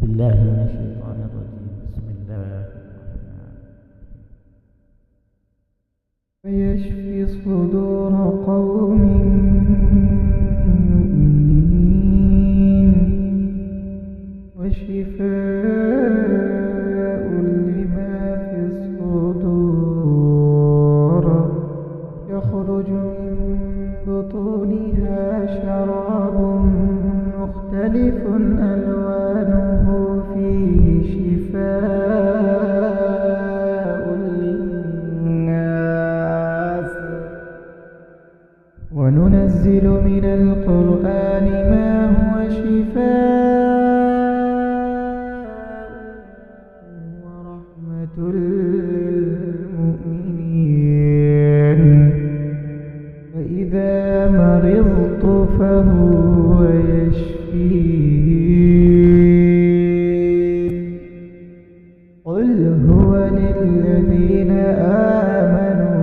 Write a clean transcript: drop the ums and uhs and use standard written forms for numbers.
بالله من الشيطان الرجيم. بسم الله الرحمن ويشفي صدور قوم مؤمنين وشفاء لما في الصدور يخرج من بطونها شراب مختلف ألوانه فيه شفاء للناس وننزل من القرآن ما هو شفاء ورحمة للمؤمنين فإذا مرضت فهو يشفين قل هو للذين آمنوا